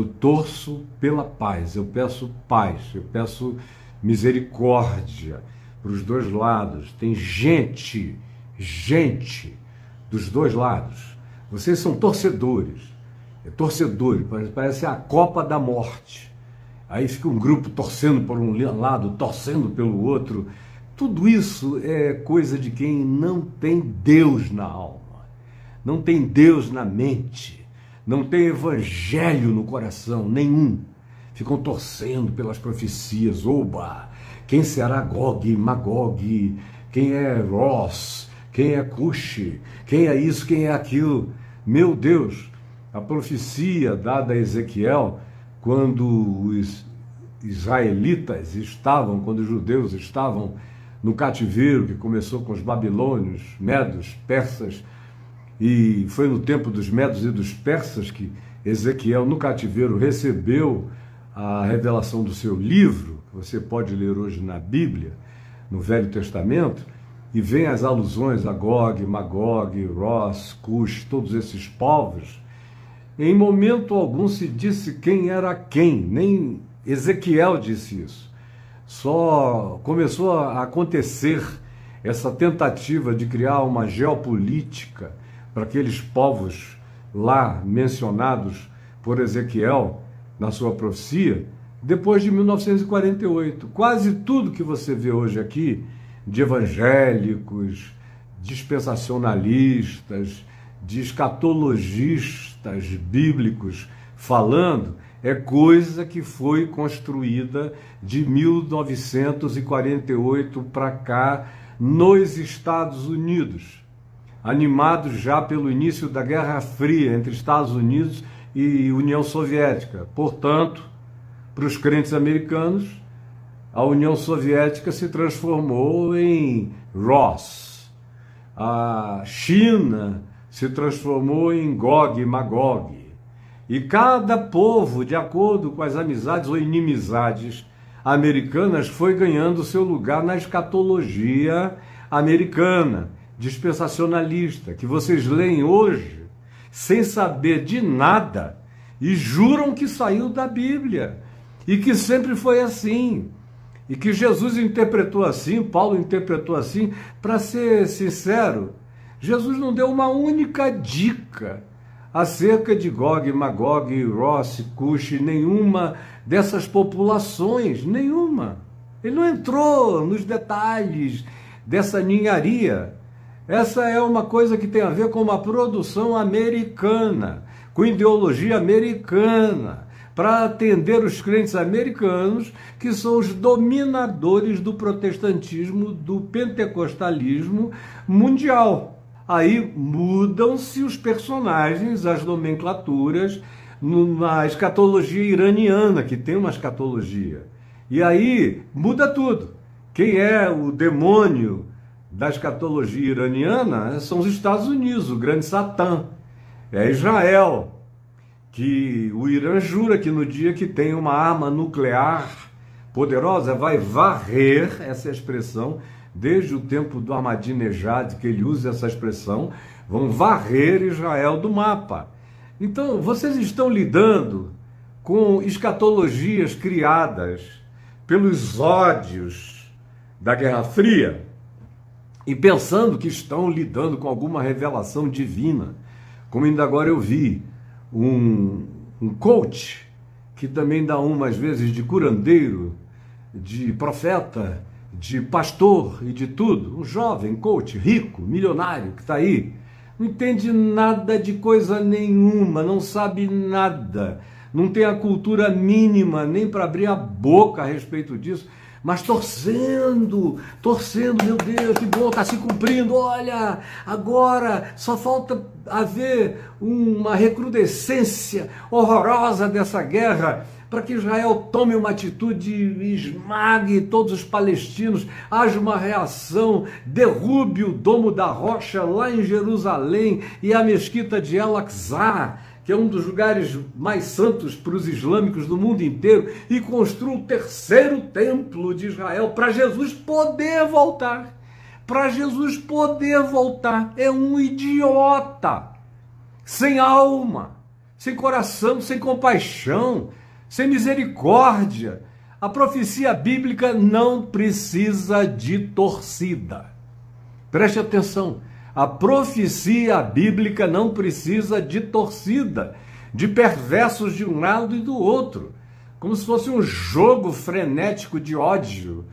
Eu torço pela paz, eu peço misericórdia para os dois lados. Tem gente dos dois lados. Vocês são torcedores, parece a Copa da Morte. Aí fica um grupo torcendo por um lado, torcendo pelo outro. Tudo isso é coisa de quem não tem Deus na alma, não tem Deus na mente, não tem evangelho no coração, nenhum. Ficam torcendo pelas profecias. Oba! Quem será Gog e Magog? Quem é Ross? Quem é Cush? Quem é isso? Quem é aquilo? Meu Deus! A profecia dada a Ezequiel, quando os israelitas estavam, quando os judeus estavam no cativeiro, que começou com os babilônios, medos, persas, e foi no tempo dos medos e dos persas que Ezequiel, no cativeiro, recebeu a revelação do seu livro, que você pode ler hoje na Bíblia, no Velho Testamento, e vem as alusões a Gog, Magog, Ross, Cush, todos esses povos. Em momento algum se disse quem era quem, nem Ezequiel disse isso. Só começou a acontecer essa tentativa de criar uma geopolítica para aqueles povos lá mencionados por Ezequiel na sua profecia, depois de 1948. Quase tudo que você vê hoje aqui, de evangélicos, dispensacionalistas, de escatologistas bíblicos falando, é coisa que foi construída de 1948 para cá nos Estados Unidos, animados já pelo início da Guerra Fria entre Estados Unidos e União Soviética. Portanto, para os crentes americanos, a União Soviética se transformou em Ross. A China se transformou em Gog e Magog. E cada povo, de acordo com as amizades ou inimizades americanas, foi ganhando seu lugar na escatologia americana, dispensacionalista, que vocês leem hoje sem saber de nada e juram que saiu da Bíblia e que sempre foi assim. E que Jesus interpretou assim, Paulo interpretou assim. Para ser sincero, Jesus não deu uma única dica acerca de Gog, Magog, Ross, Cush, nenhuma dessas populações, nenhuma. Ele não entrou nos detalhes dessa ninharia. Essa é uma coisa que tem a ver com uma produção americana, com ideologia americana, para atender os crentes americanos, que são os dominadores do protestantismo, do pentecostalismo mundial. Aí mudam-se os personagens, as nomenclaturas, na escatologia iraniana, que tem uma escatologia. E aí muda tudo. Quem é o demônio da escatologia iraniana são os Estados Unidos, o grande Satã. É Israel, que o Irã jura que no dia que tem uma arma nuclear poderosa, vai varrer, essa é a expressão, desde o tempo do Ahmadinejad, que ele usa essa expressão, vão varrer Israel do mapa. Então, vocês estão lidando com escatologias criadas pelos ódios da Guerra Fria e pensando que estão lidando com alguma revelação divina. Como ainda agora eu vi um coach, que também dá às vezes de curandeiro, de profeta, de pastor e de tudo, um jovem coach, rico, milionário, que está aí, não entende nada de coisa nenhuma, não sabe nada, não tem a cultura mínima nem para abrir a boca a respeito disso, mas torcendo, meu Deus, que bom, está se cumprindo, olha, agora só falta haver uma recrudescência horrorosa dessa guerra, para que Israel tome uma atitude e esmague todos os palestinos, haja uma reação, derrube o Domo da Rocha lá em Jerusalém e a mesquita de El-Aqsa, que é um dos lugares mais santos para os islâmicos do mundo inteiro, e construa o terceiro templo de Israel para Jesus poder voltar. Para Jesus poder voltar. É um idiota, sem alma, sem coração, sem compaixão, sem misericórdia. A profecia bíblica não precisa de torcida. Preste atenção, a profecia bíblica não precisa de torcida, de perversos de um lado e do outro, como se fosse um jogo frenético de ódio,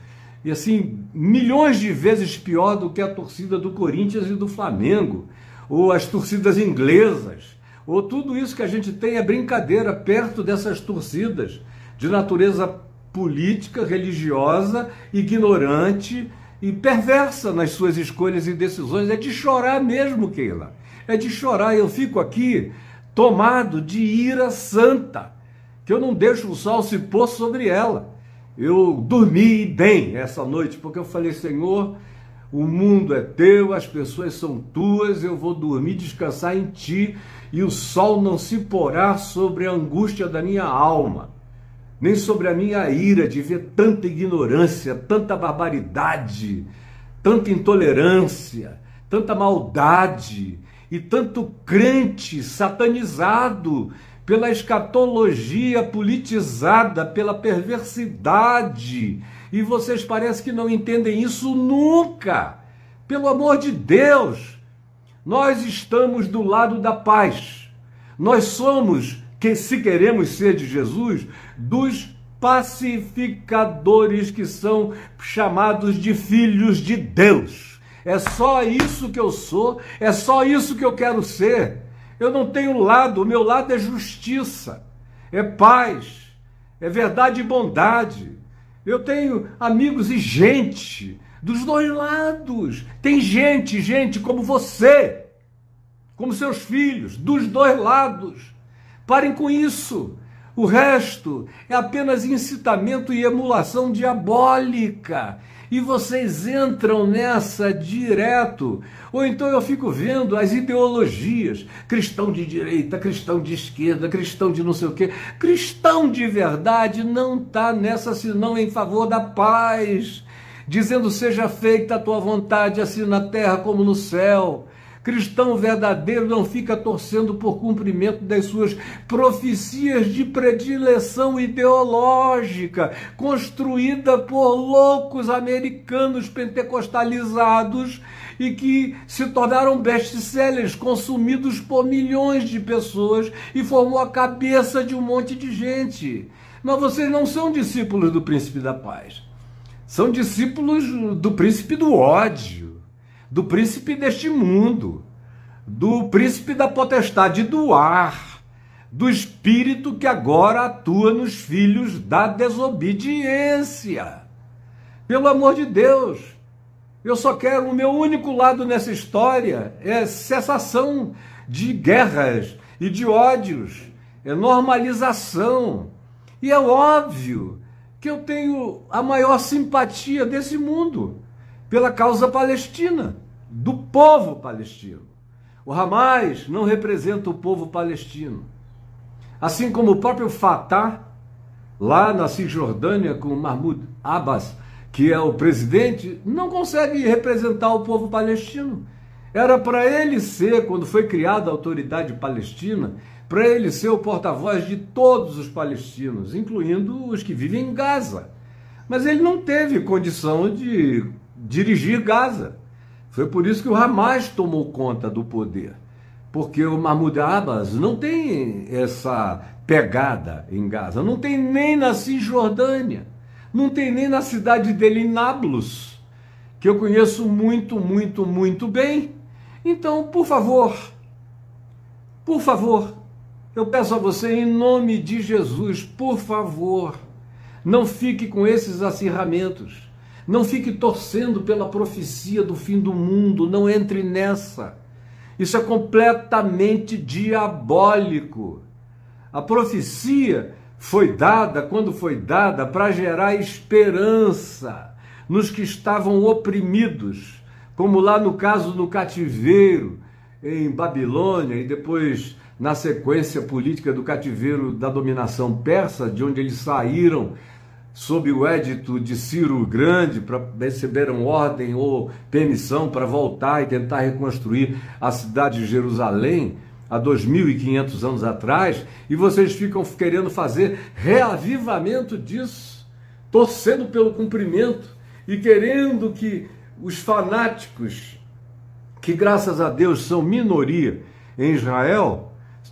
e assim, milhões de vezes pior do que a torcida do Corinthians e do Flamengo, ou as torcidas inglesas, ou tudo isso que a gente tem é brincadeira perto dessas torcidas de natureza política, religiosa, ignorante e perversa nas suas escolhas e decisões. É de chorar mesmo, Keila. É de chorar. Eu fico aqui tomado de ira santa, que eu não deixo o sol se pôr sobre ela. Eu dormi bem essa noite, porque eu falei, Senhor, o mundo é teu, as pessoas são tuas, eu vou dormir, descansar em ti, e o sol não se porá sobre a angústia da minha alma, nem sobre a minha ira de ver tanta ignorância, tanta barbaridade, tanta intolerância, tanta maldade e tanto crente satanizado pela escatologia politizada, pela perversidade. E vocês parecem que não entendem isso nunca. Pelo amor de Deus, nós estamos do lado da paz. Nós somos, que se queremos ser de Jesus, dos pacificadores, que são chamados de filhos de Deus. É só isso que eu sou, é só isso que eu quero ser. Eu não tenho lado, o meu lado é justiça, é paz, é verdade e bondade. Eu tenho amigos e gente dos dois lados. Tem gente como você, como seus filhos, dos dois lados. Parem com isso. O resto é apenas incitamento e emulação diabólica. E vocês entram nessa direto. Ou então eu fico vendo as ideologias. Cristão de direita, cristão de esquerda, cristão de não sei o quê. Cristão de verdade não está nessa senão em favor da paz. Dizendo, seja feita a tua vontade, assim na terra como no céu. Cristão verdadeiro não fica torcendo por cumprimento das suas profecias de predileção ideológica, construída por loucos americanos pentecostalizados e que se tornaram best-sellers, consumidos por milhões de pessoas e formou a cabeça de um monte de gente. Mas vocês não são discípulos do príncipe da paz. São discípulos do príncipe do ódio, do príncipe deste mundo, do príncipe da potestade do ar, do espírito que agora atua nos filhos da desobediência. Pelo amor de Deus, eu só quero, o meu único lado nessa história é cessação de guerras e de ódios, é normalização. E é óbvio que eu tenho a maior simpatia desse mundo pela causa palestina, do povo palestino. O Hamas não representa o povo palestino. Assim como o próprio Fatah, lá na Cisjordânia, com Mahmoud Abbas, que é o presidente, não consegue representar o povo palestino. Era para ele ser, quando foi criada a autoridade palestina, para ele ser o porta-voz de todos os palestinos, incluindo os que vivem em Gaza. Mas ele não teve condição de dirigir Gaza. Foi por isso que o Hamas tomou conta do poder, porque o Mahmoud Abbas não tem essa pegada em Gaza, não tem nem na Cisjordânia, não tem nem na cidade dele em Nablus, que eu conheço muito bem. Então, por favor, eu peço a você, em nome de Jesus, por favor, não fique com esses acirramentos. Não fique torcendo pela profecia do fim do mundo, não entre nessa. Isso é completamente diabólico. A profecia foi dada, quando foi dada, para gerar esperança nos que estavam oprimidos, como lá no caso do cativeiro em Babilônia e depois na sequência política do cativeiro da dominação persa, de onde eles saíram sob o édito de Ciro o Grande, receberam ordem ou permissão para voltar e tentar reconstruir a cidade de Jerusalém. há 2.500 anos atrás, e vocês ficam querendo fazer reavivamento disso, torcendo pelo cumprimento e querendo que os fanáticos, que graças a Deus são minoria em Israel,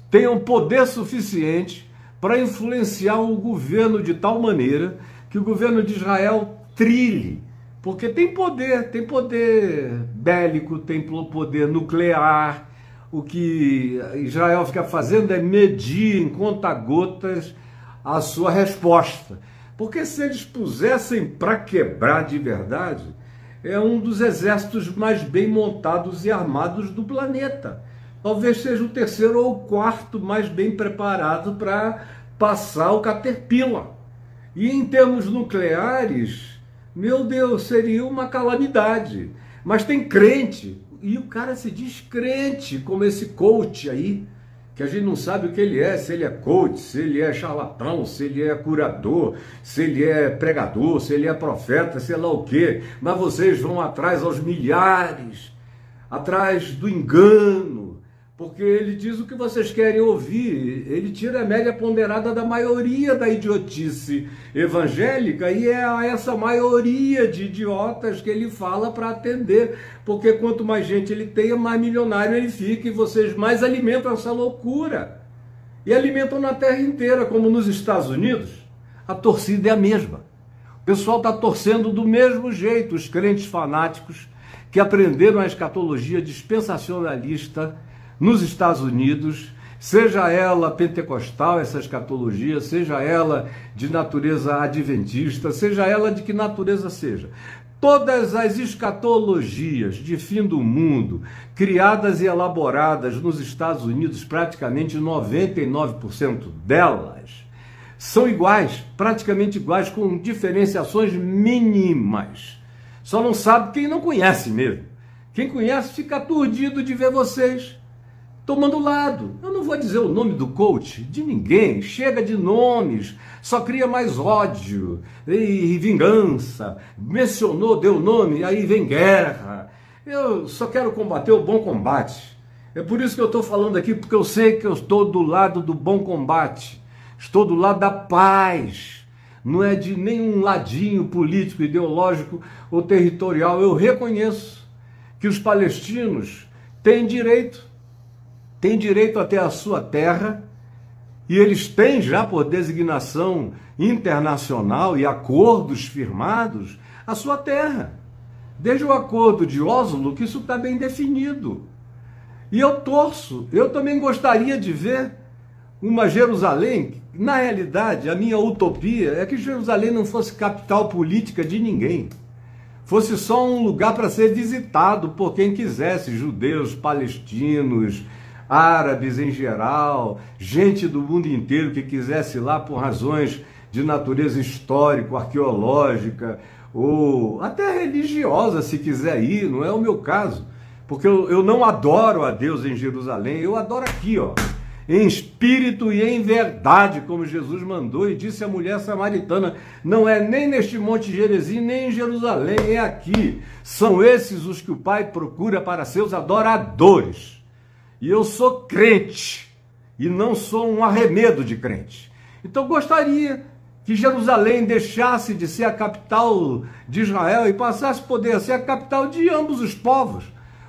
tenham poder suficiente para influenciar o governo de tal maneira que o governo de Israel trilhe, porque tem poder bélico, tem poder nuclear. O que Israel fica fazendo é medir em conta-gotas a sua resposta, porque se eles pusessem para quebrar de verdade, é um dos exércitos mais bem montados e armados do planeta. Talvez seja o terceiro ou o quarto mais bem preparado para passar o Caterpillar. E em termos nucleares, meu Deus, seria uma calamidade. Mas tem crente, e o cara se diz crente, como esse coach aí, que a gente não sabe o que ele é, se ele é coach, se ele é charlatão, se ele é curador, se ele é pregador, se ele é profeta, sei lá o quê. Mas vocês vão atrás aos milhares, atrás do engano, porque ele diz o que vocês querem ouvir, ele tira a média ponderada da maioria da idiotice evangélica, e é a essa maioria de idiotas que ele fala para atender, porque quanto mais gente ele tenha, mais milionário ele fica, e vocês mais alimentam essa loucura, e alimentam na terra inteira, como nos Estados Unidos, a torcida é a mesma, o pessoal está torcendo do mesmo jeito, os crentes fanáticos que aprenderam a escatologia dispensacionalista nos Estados Unidos, seja ela pentecostal, essa escatologia, seja ela de natureza adventista, seja ela de que natureza seja. Todas as escatologias de fim do mundo, criadas e elaboradas nos Estados Unidos, praticamente 99% delas, são iguais, praticamente iguais, com diferenciações mínimas. Só não sabe quem não conhece mesmo. Quem conhece fica aturdido de ver vocês tomando lado. Eu não vou dizer o nome do coach, de ninguém, chega de nomes, só cria mais ódio e vingança. Mencionou, deu nome, aí vem guerra. Eu só quero combater o bom combate. É por isso que eu estou falando aqui, porque eu sei que eu estou do lado do bom combate, estou do lado da paz, não é de nenhum ladinho político, ideológico ou territorial. Eu reconheço que os palestinos têm direito a ter a sua terra, e eles têm já, por designação internacional e acordos firmados, a sua terra. Desde o acordo de Oslo, que isso está bem definido. E eu torço, eu também gostaria de ver uma Jerusalém. Na realidade, a minha utopia é que Jerusalém não fosse capital política de ninguém. Fosse só um lugar para ser visitado por quem quisesse, judeus, palestinos, árabes em geral, gente do mundo inteiro que quisesse ir lá por razões de natureza histórica, arqueológica, ou até religiosa, se quiser ir. Não é o meu caso, porque eu não adoro a Deus em Jerusalém, eu adoro aqui, ó, em espírito e em verdade, como Jesus mandou e disse à mulher samaritana. Não é nem neste Monte Gerizim, nem em Jerusalém, é aqui. São esses os que o Pai procura para seus adoradores. E eu sou crente, e não sou um arremedo de crente. Então gostaria que Jerusalém deixasse de ser a capital de Israel e passasse a poder ser a capital de ambos os povos.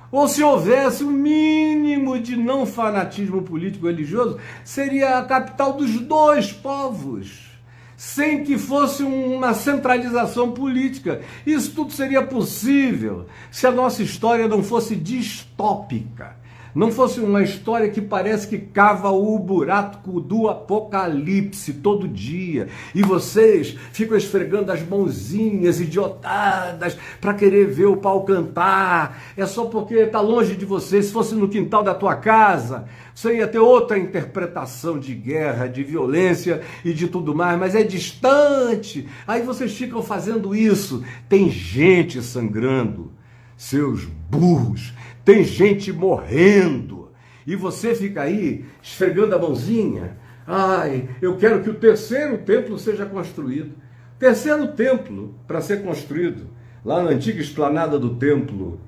Ou se houvesse um mínimo de não fanatismo político-religioso, seria a capital dos dois povos, sem que fosse uma centralização política. Isso tudo seria possível se a nossa história não fosse distópica. Não fosse uma história que parece que cava o buraco do apocalipse todo dia, e vocês ficam esfregando as mãozinhas idiotadas para querer ver o pau cantar. É só porque está longe de você. Se fosse no quintal da tua casa, você ia ter outra interpretação de guerra, de violência e de tudo mais, mas é distante. Aí vocês ficam fazendo isso. Tem gente sangrando, seus burros. Tem gente morrendo, e você fica aí esfregando a mãozinha. Ai, eu quero que o terceiro templo seja construído. Terceiro templo para ser construído, lá na antiga esplanada do templo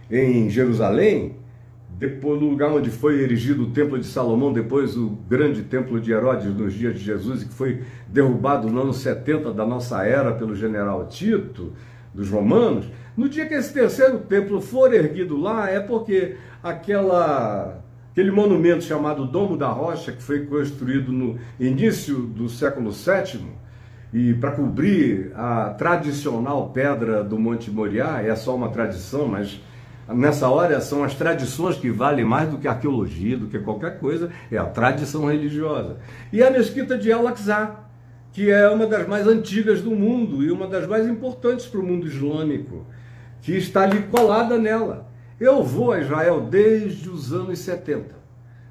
em Jerusalém, depois, no lugar onde foi erigido o Templo de Salomão, depois o grande Templo de Herodes nos dias de Jesus, que foi derrubado no ano 70 da nossa era pelo general Tito, dos romanos. No dia que esse terceiro templo for erguido lá, é porque aquele monumento chamado Domo da Rocha, que foi construído no início do século VII, e para cobrir a tradicional pedra do Monte Moriá, é só uma tradição, mas nessa hora são as tradições que valem mais do que a arqueologia, do que qualquer coisa, é a tradição religiosa. E a mesquita de Al-Aqsa, que é uma das mais antigas do mundo e uma das mais importantes para o mundo islâmico, que está ali colada nela. Eu vou a Israel desde os anos 70,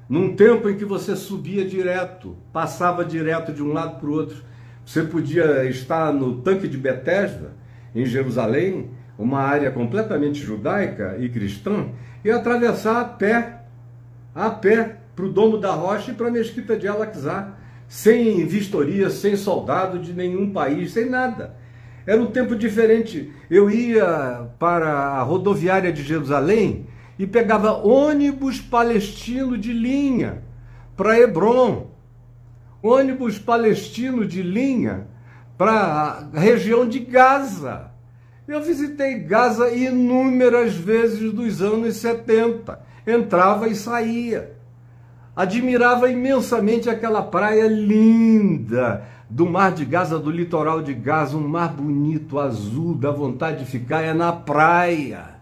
num tempo em que você subia direto, passava direto de um lado para o outro. Você podia estar no tanque de Betesda, em Jerusalém, uma área completamente judaica e cristã, e atravessar a pé para o Domo da Rocha e para a mesquita de Al-Aqsa, sem vistoria, sem soldado de nenhum país, sem nada. Era um tempo diferente. Eu ia para a rodoviária de Jerusalém e pegava ônibus palestino de linha para Hebrom, ônibus palestino de linha para a região de Gaza. Eu visitei Gaza inúmeras vezes dos anos 70, entrava e saía. Admirava imensamente aquela praia linda do mar de Gaza, do litoral de Gaza, um mar bonito, azul, dá vontade de ficar é na praia.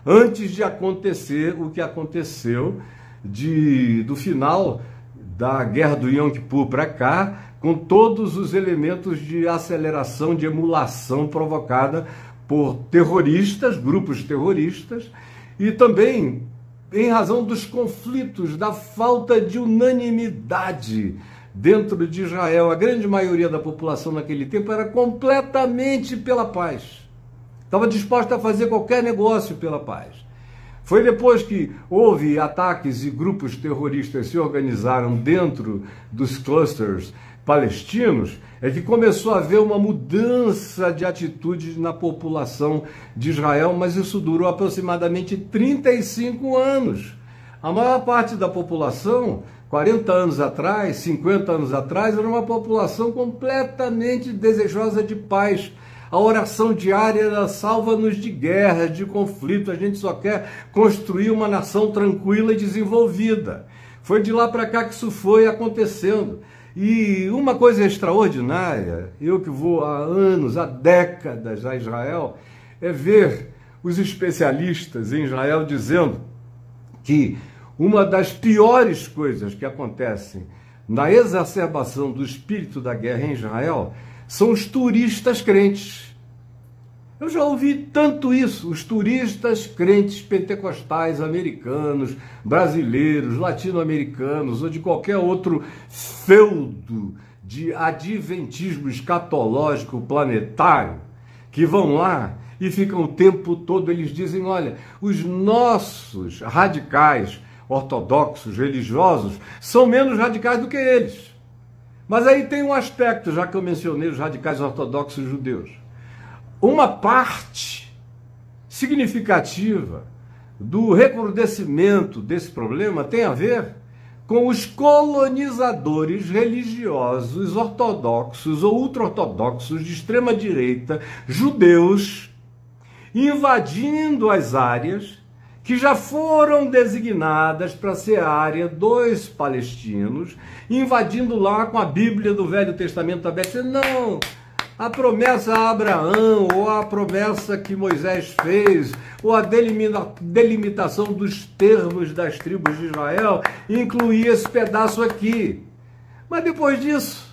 Antes de acontecer o que aconteceu do final da guerra do Yom Kippur para cá, com todos os elementos de aceleração, de emulação provocada por terroristas, grupos terroristas, e também em razão dos conflitos, da falta de unanimidade dentro de Israel. A grande maioria da população naquele tempo era completamente pela paz. Estava disposta a fazer qualquer negócio pela paz. Foi depois que houve ataques e grupos terroristas se organizaram dentro dos clusters palestinos, é que começou a haver uma mudança de atitude na população de Israel, mas isso durou aproximadamente 35 anos. A maior parte da população, 40 anos atrás, 50 anos atrás, era uma população completamente desejosa de paz. A oração diária era salva-nos de guerra, de conflito, a gente só quer construir uma nação tranquila e desenvolvida. Foi de lá para cá que isso foi acontecendo. E uma coisa extraordinária, eu que vou há anos, há décadas a Israel, é ver os especialistas em Israel dizendo que uma das piores coisas que acontecem na exacerbação do espírito da guerra em Israel são os turistas crentes. Eu já ouvi tanto isso, os turistas crentes pentecostais americanos, brasileiros, latino-americanos ou de qualquer outro feudo de adventismo escatológico planetário, que vão lá e ficam o tempo todo, eles dizem, olha, os nossos radicais ortodoxos, religiosos, são menos radicais do que eles. Mas aí tem um aspecto, já que eu mencionei os radicais ortodoxos judeus. Uma parte significativa do recrudescimento desse problema tem a ver com os colonizadores religiosos ortodoxos ou ultra-ortodoxos de extrema-direita, judeus, invadindo as áreas que já foram designadas para ser a área dos palestinos, invadindo lá com a Bíblia do Velho Testamento aberta. Não, a promessa a Abraão, ou a promessa que Moisés fez, ou a delimitação dos termos das tribos de Israel, incluía esse pedaço aqui. Mas depois disso,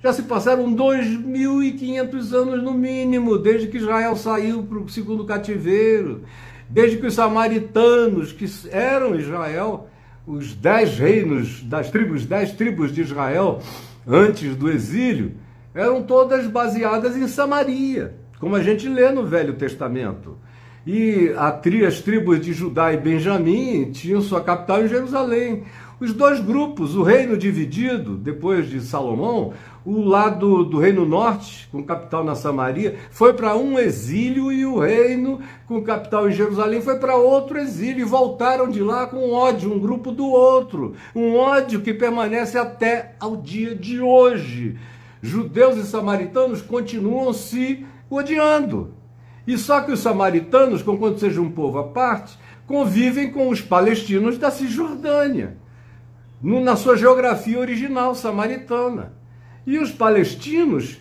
já se passaram 2.500 anos no mínimo, desde que Israel saiu para o segundo cativeiro, desde que os samaritanos, que eram Israel, os 10 reinos das tribos, 10 tribos de Israel, antes do exílio, eram todas baseadas em Samaria, como a gente lê no Velho Testamento. E as tribos de Judá e Benjamim tinham sua capital em Jerusalém. os dois grupos, o reino dividido, depois de Salomão, o lado do reino norte, com capital na Samaria, foi para um exílio, e o reino com capital em Jerusalém foi para outro exílio, e voltaram de lá com ódio, um grupo do outro, um ódio que permanece até ao dia de hoje. Judeus e samaritanos continuam se odiando. E só que os samaritanos, conquanto seja um povo à parte, convivem com os palestinos da Cisjordânia, na sua geografia original samaritana. E os palestinos,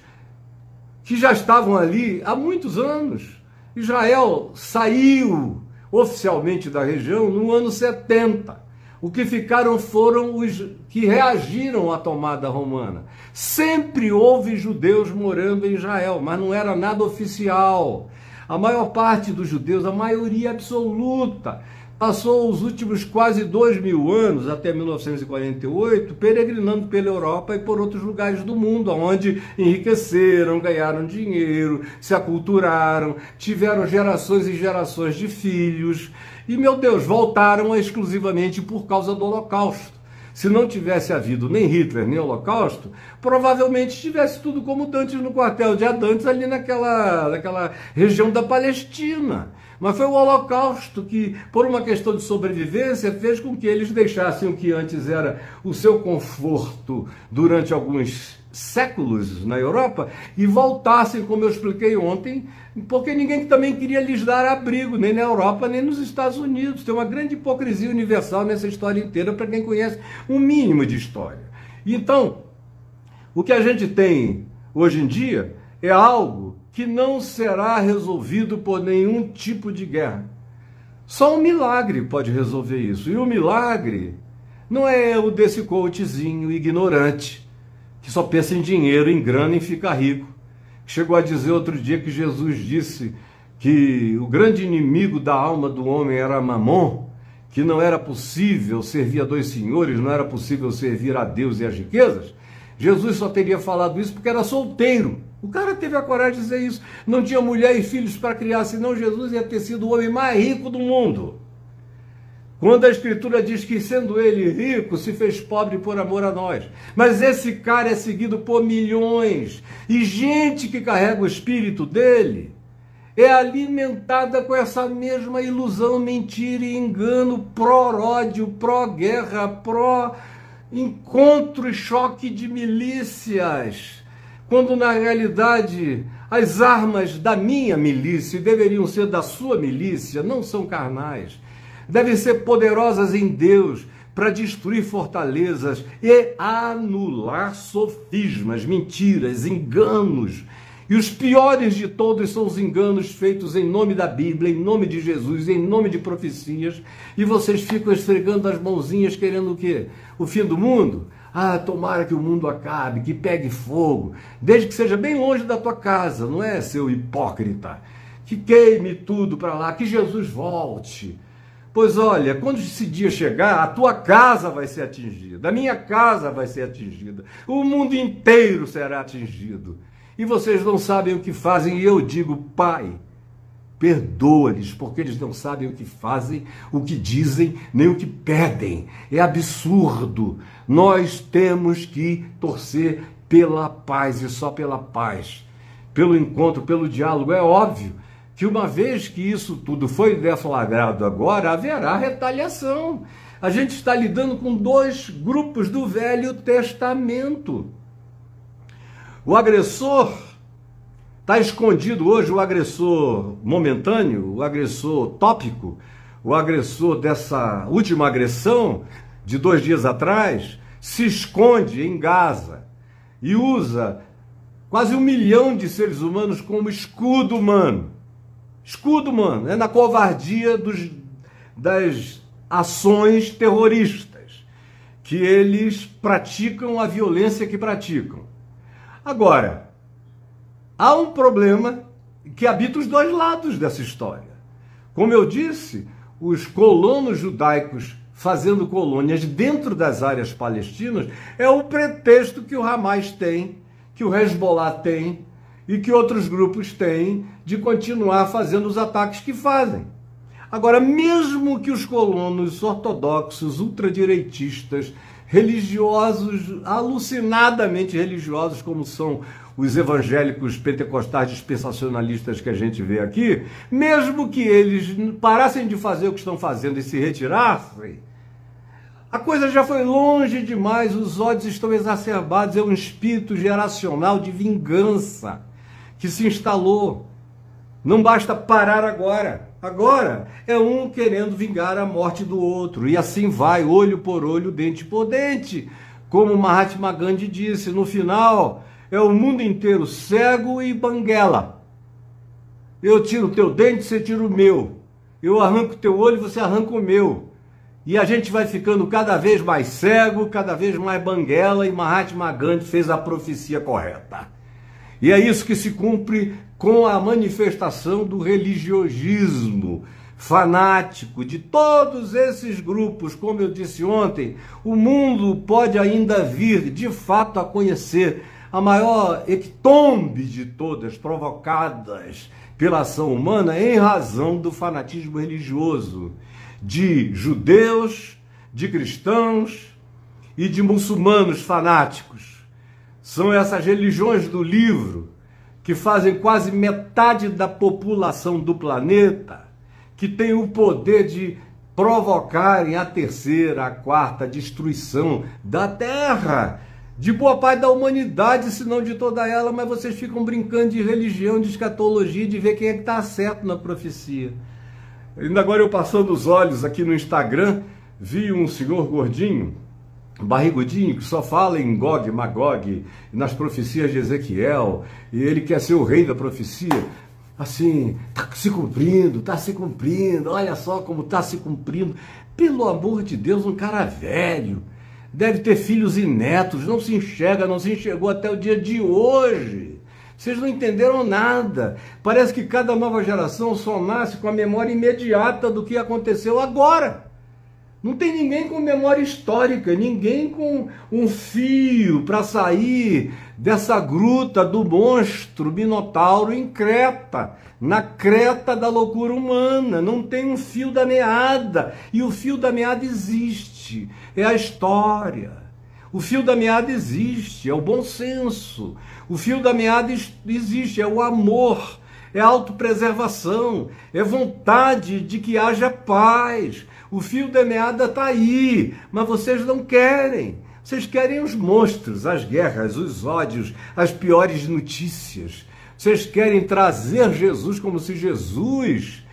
que já estavam ali há muitos anos, Israel saiu oficialmente da região no ano 70. O que ficaram foram os que reagiram à tomada romana. Sempre houve judeus morando em Israel, mas não era nada oficial. A maior parte dos judeus, a maioria absoluta, passou os últimos quase 2000 anos, até 1948, peregrinando pela Europa e por outros lugares do mundo, onde enriqueceram, ganharam dinheiro, se aculturaram, tiveram gerações e gerações de filhos, e, meu Deus, voltaram exclusivamente por causa do Holocausto. Se não tivesse havido nem Hitler, nem Holocausto, provavelmente tivesse tudo como dantes no quartel de Adantes, ali naquela região da Palestina. Mas foi o Holocausto que, por uma questão de sobrevivência, fez com que eles deixassem o que antes era o seu conforto durante alguns séculos na Europa e voltassem, como eu expliquei ontem, porque ninguém também queria lhes dar abrigo, nem na Europa, nem nos Estados Unidos. Tem uma grande hipocrisia universal nessa história inteira para quem conhece um mínimo de história. Então, o que a gente tem hoje em dia é algo que não será resolvido por nenhum tipo de guerra. Só um milagre pode resolver isso. E o milagre não é o desse coachzinho ignorante, que só pensa em dinheiro, em grana e fica rico. Chegou a dizer outro dia que Jesus disse que o grande inimigo da alma do homem era Mamon, que não era possível servir a dois senhores, não era possível servir a Deus e as riquezas. Jesus só teria falado isso porque era solteiro. O cara teve a coragem de dizer isso. Não tinha mulher e filhos para criar, senão Jesus ia ter sido o homem mais rico do mundo. Quando a Escritura diz que, sendo ele rico, se fez pobre por amor a nós. Mas esse cara é seguido por milhões. E gente que carrega o espírito dele é alimentada com essa mesma ilusão, mentira e engano, pró-ódio, pró-guerra, pró-encontro e choque de milícias. Quando, na realidade, as armas da minha milícia, e deveriam ser da sua milícia, não são carnais. Devem ser poderosas em Deus para destruir fortalezas e anular sofismas, mentiras, enganos. E os piores de todos são os enganos feitos em nome da Bíblia, em nome de Jesus, em nome de profecias. E vocês ficam esfregando as mãozinhas querendo o quê? O fim do mundo? Ah, tomara que o mundo acabe, que pegue fogo, desde que seja bem longe da tua casa, não é, seu hipócrita? Que queime tudo para lá, que Jesus volte. Pois olha, quando esse dia chegar, a tua casa vai ser atingida, a minha casa vai ser atingida, o mundo inteiro será atingido. E vocês não sabem o que fazem, e eu digo, Pai, perdoa-lhes, porque eles não sabem o que fazem, o que dizem, nem o que pedem. É absurdo. Nós temos que torcer pela paz e só pela paz, pelo encontro, pelo diálogo. É óbvio que uma vez que isso tudo foi deflagrado agora, haverá retaliação. A gente está lidando com dois grupos do Velho Testamento. O agressor está escondido hoje, o agressor momentâneo, o agressor tópico, o agressor dessa última agressão de 2 dias atrás, se esconde em Gaza e usa quase 1 milhão de seres humanos como escudo humano. Escudo humano, é na covardia das ações terroristas que eles praticam a violência que praticam. Agora, há um problema que habita os dois lados dessa história. Como eu disse, os colonos judaicos fazendo colônias dentro das áreas palestinas é o pretexto que o Hamas tem, que o Hezbollah tem e que outros grupos têm de continuar fazendo os ataques que fazem. Agora, mesmo que os colonos ortodoxos, ultradireitistas, religiosos, alucinadamente religiosos, como são os evangélicos pentecostais dispensacionalistas que a gente vê aqui, mesmo que eles parassem de fazer o que estão fazendo e se retirassem, a coisa já foi longe demais, os ódios estão exacerbados, é um espírito geracional de vingança que se instalou. Não basta parar agora. Agora é um querendo vingar a morte do outro. E assim vai, olho por olho, dente por dente. Como Mahatma Gandhi disse, no final é o mundo inteiro cego e banguela. Eu tiro o teu dente, você tira o meu. Eu arranco o teu olho, você arranca o meu. E a gente vai ficando cada vez mais cego, cada vez mais banguela, e Mahatma Gandhi fez a profecia correta. E é isso que se cumpre com a manifestação do religiosismo fanático de todos esses grupos. Como eu disse ontem, o mundo pode ainda vir, de fato, a conhecer a maior hecatombe de todas, provocadas pela ação humana em razão do fanatismo religioso de judeus, de cristãos e de muçulmanos fanáticos. São essas religiões do livro que fazem quase metade da população do planeta, que tem o poder de provocarem a terceira, a quarta destruição da Terra, de boa parte da humanidade, se não de toda ela, mas vocês ficam brincando de religião, de escatologia, de ver quem é que está certo na profecia. Ainda agora eu passando os olhos aqui no Instagram, vi um senhor gordinho, barrigudinho, que só fala em Gog, Magog, nas profecias de Ezequiel, e ele quer ser o rei da profecia. Assim, está se cumprindo, olha só como está se cumprindo. Pelo amor de Deus, um cara velho, deve ter filhos e netos, não se enxerga, não se enxergou até o dia de hoje. Vocês não entenderam nada. Parece que cada nova geração só nasce com a memória imediata do que aconteceu agora. Não tem ninguém com memória histórica, ninguém com um fio para sair dessa gruta do monstro Minotauro em Creta, na Creta da loucura humana. Não tem um fio da meada, e o fio da meada existe, é a história. O fio da meada existe, é o bom senso. O fio da meada existe, é o amor, é a autopreservação, é vontade de que haja paz. O fio da meada está aí, mas vocês não querem. Vocês querem os monstros, as guerras, os ódios, as piores notícias. Vocês querem trazer Jesus como se Jesus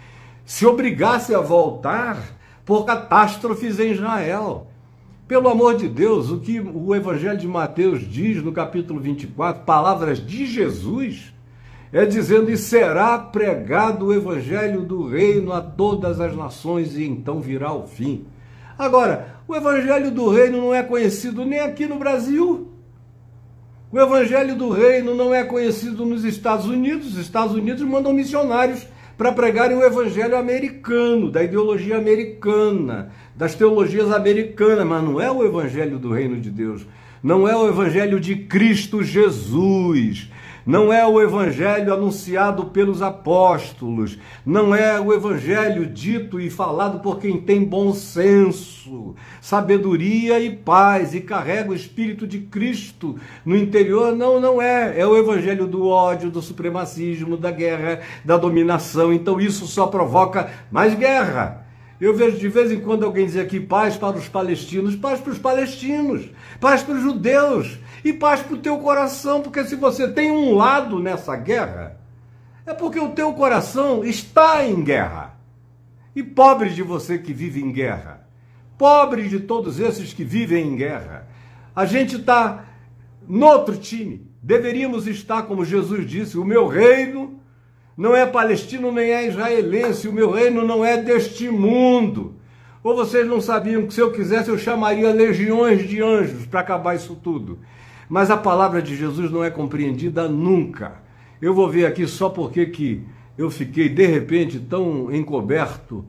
se obrigasse a voltar por catástrofes em Israel. Pelo amor de Deus, o que o Evangelho de Mateus diz no capítulo 24, palavras de Jesus, é dizendo: e será pregado o Evangelho do Reino a todas as nações, e então virá o fim. Agora, o Evangelho do Reino não é conhecido nem aqui no Brasil. O Evangelho do Reino não é conhecido nos Estados Unidos. Os Estados Unidos mandam missionários para pregarem o Evangelho americano, da ideologia americana, das teologias americanas, mas não é o Evangelho do Reino de Deus. Não é o Evangelho de Cristo Jesus. Não é o Evangelho anunciado pelos apóstolos, não é o Evangelho dito e falado por quem tem bom senso, sabedoria e paz, e carrega o Espírito de Cristo no interior. Não é. É o Evangelho do ódio, do supremacismo, da guerra, da dominação. Então isso só provoca mais guerra. Eu vejo de vez em quando alguém dizer aqui: paz para os palestinos, paz para os palestinos, paz para os judeus e paz para o teu coração, porque se você tem um lado nessa guerra, é porque o teu coração está em guerra. E pobre de você que vive em guerra, pobre de todos esses que vivem em guerra. A gente está no outro time. Deveríamos estar, como Jesus disse: o meu reino não é palestino nem é israelense, o meu reino não é deste mundo. Ou vocês não sabiam que se eu quisesse eu chamaria legiões de anjos para acabar isso tudo? Mas a palavra de Jesus não é compreendida nunca. Eu vou ver aqui só porque que eu fiquei de repente tão encoberto.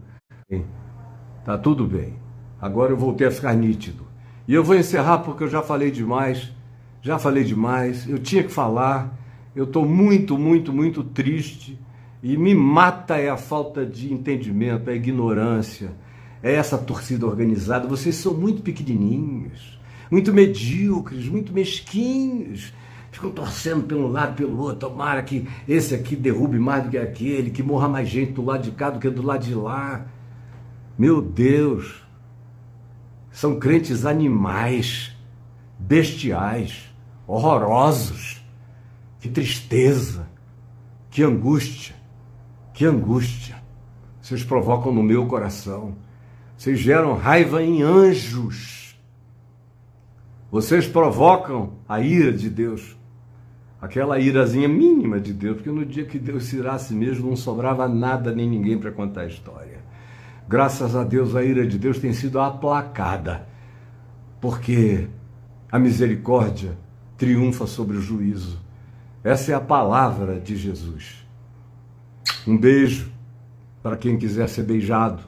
Tá tudo bem. Agora eu voltei a ficar nítido. E eu vou encerrar porque eu já falei demais. Eu tinha que falar. Eu estou muito triste. E me mata é a falta de entendimento, é a ignorância, é essa torcida organizada. Vocês são muito pequenininhos, muito medíocres, muito mesquinhos. Ficam torcendo pelo lado, pelo outro. Tomara que esse aqui derrube mais do que aquele, que morra mais gente do lado de cá do que do lado de lá. Meu Deus, são crentes animais, bestiais, horrorosos. Que tristeza, que angústia, que angústia. Vocês provocam no meu coração. Vocês geram raiva em anjos. Vocês provocam a ira de Deus. Aquela irazinha mínima de Deus, porque no dia que Deus se irasse mesmo, não sobrava nada nem ninguém para contar a história. Graças a Deus, a ira de Deus tem sido aplacada, porque a misericórdia triunfa sobre o juízo. Essa é a palavra de Jesus. Um beijo para quem quiser ser beijado.